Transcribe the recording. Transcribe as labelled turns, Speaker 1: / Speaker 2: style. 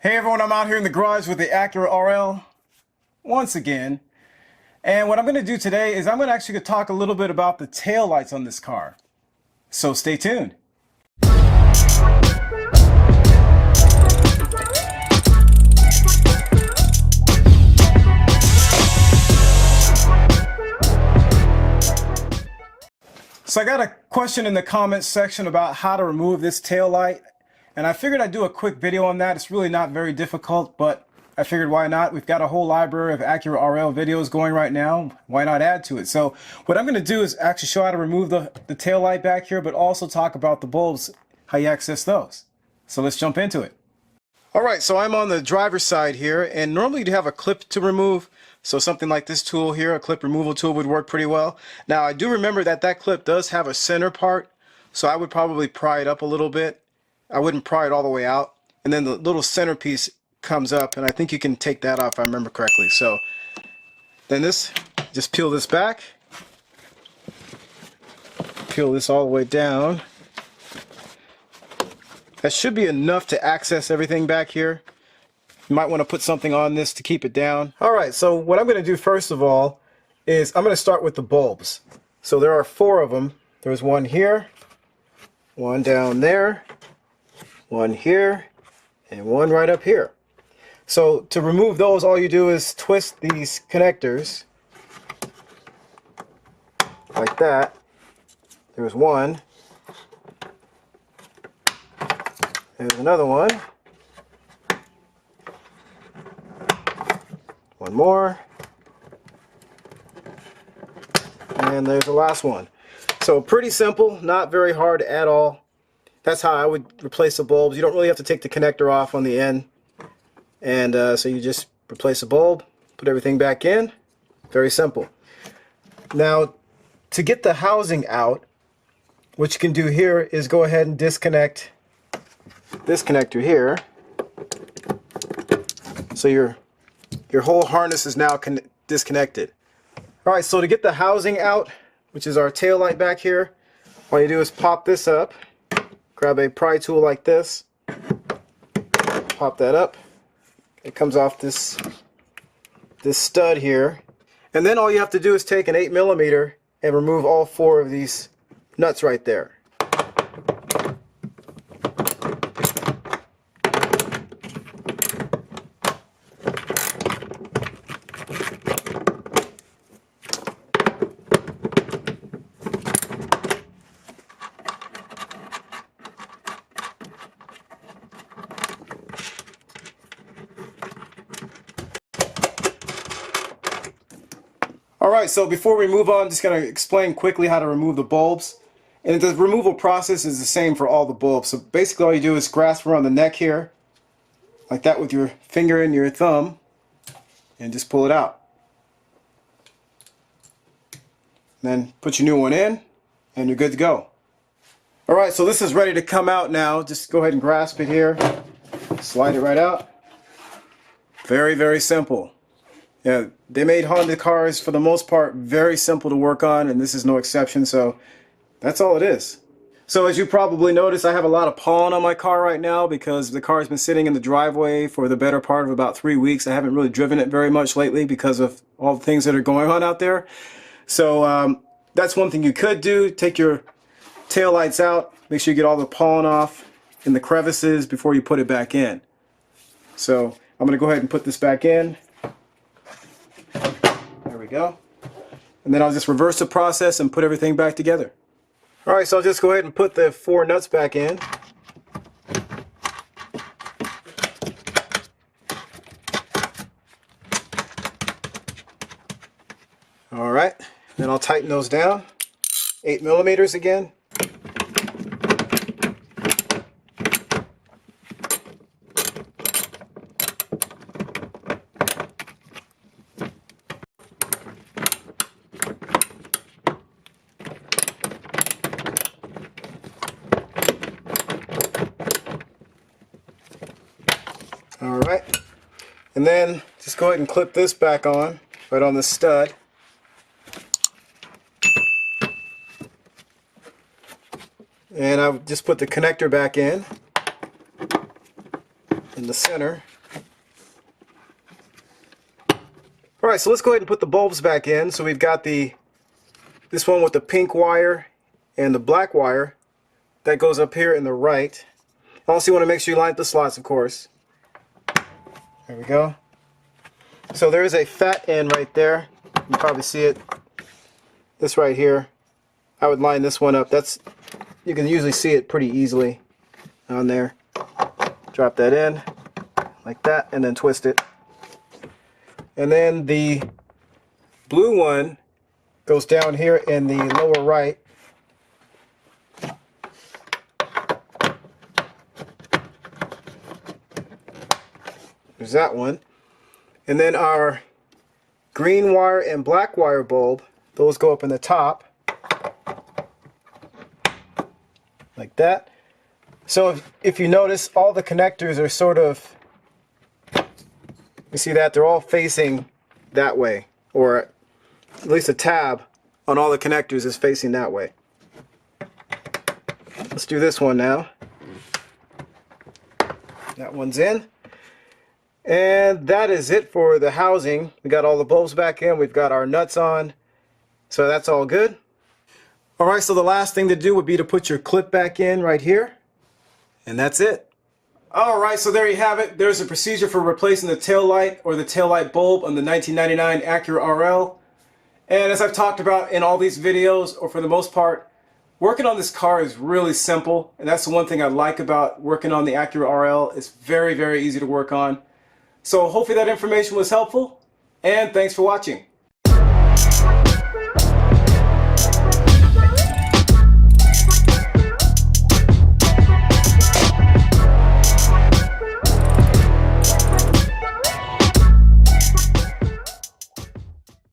Speaker 1: Hey everyone, I'm out here in the garage with the Acura RL once again. And what I'm going to do today is I'm going to actually talk a little bit about the tail lights on this car. So stay tuned. So I got a question in the comments section about how to remove this tail light. And I figured I'd do a quick video on that. It's really not very difficult, but I figured why not? We've got a whole library of Acura RL videos going right now. Why not add to it? So what I'm going to do is actually show how to remove the tail light back here, but also talk about the bulbs, how you access those. So let's jump into it. All right, so I'm on the driver's side here, and normally you'd have a clip to remove. So something like this tool here, a clip removal tool, would work pretty well. Now I do remember that that clip does have a center part, so I would probably pry it up a little bit. I wouldn't pry it all the way out. And then the little centerpiece comes up, and I think you can take that off if I remember correctly. So then just peel this back. Peel this all the way down. That should be enough to access everything back here. You might want to put something on this to keep it down. Alright, so what I'm going to do first of all is I'm going to start with the bulbs. So there are 4 of them. There's one here, one down there, one here, and one right up here. So to remove those, all you do is twist these connectors like that. There's one. There's another one. One more. And there's the last one. So pretty simple, not very hard at all. That's how I would replace the bulbs. You don't really have to take the connector off on the end. And so you just replace the bulb, put everything back in. Very simple. Now, to get the housing out, what you can do here is go ahead and disconnect this connector here. So your whole harness is now disconnected. Alright, so to get the housing out, which is our tail light back here, all you do is pop this up. Grab a pry tool like this, pop that up. It comes off this stud here, and then all you have to do is take an 8mm and remove all 4 of these nuts right there. Alright, so before we move on, I'm just going to explain quickly how to remove the bulbs. And the removal process is the same for all the bulbs. So basically all you do is grasp around the neck here, like that with your finger and your thumb, and just pull it out. Then put your new one in, and you're good to go. Alright, so this is ready to come out now. Just go ahead and grasp it here, slide it right out. Very, very simple. Yeah, they made Honda cars, for the most part, very simple to work on, and this is no exception, so that's all it is. So as you probably noticed, I have a lot of pollen on my car right now because the car's been sitting in the driveway for the better part of about 3 weeks. I haven't really driven it very much lately because of all the things that are going on out there. So that's one thing you could do. Take your tail lights out, make sure you get all the pollen off in the crevices before you put it back in. So I'm going to go ahead and put this back in. There we go. And then I'll just reverse the process and put everything back together. Alright, so I'll just go ahead and put the 4 nuts back in. Alright, then I'll tighten those down. 8mm again. Alright, and then just go ahead and clip this back on, right on the stud. And I've just put the connector back in. in the center. Alright, so let's go ahead and put the bulbs back in. So we've got this one with the pink wire and the black wire that goes up here in the right. Also, you want to make sure you line up the slots, of course. There we go. So there is a fat end right there. You probably see it. This right here. I would line this one up. You can usually see it pretty easily on there. Drop that in like that and then twist it. And then the blue one goes down here in the lower right. There's that one. And then our green wire and black wire bulb, those go up in the top. Like that. So if you notice, all the connectors are sort of, you see that? They're all facing that way. Or at least a tab on all the connectors is facing that way. Let's do this one now. That one's in. And that is it for the housing. We got all the bulbs back in. We've got our nuts on. So that's all good. Alright, so the last thing to do would be to put your clip back in right here. And that's it. Alright, so there you have it. There's a procedure for replacing the tail light or the tail light bulb on the 1999 Acura RL. And as I've talked about in all these videos, or for the most part, working on this car is really simple. And that's the one thing I like about working on the Acura RL. It's very, very easy to work on. So hopefully that information was helpful. And thanks for watching.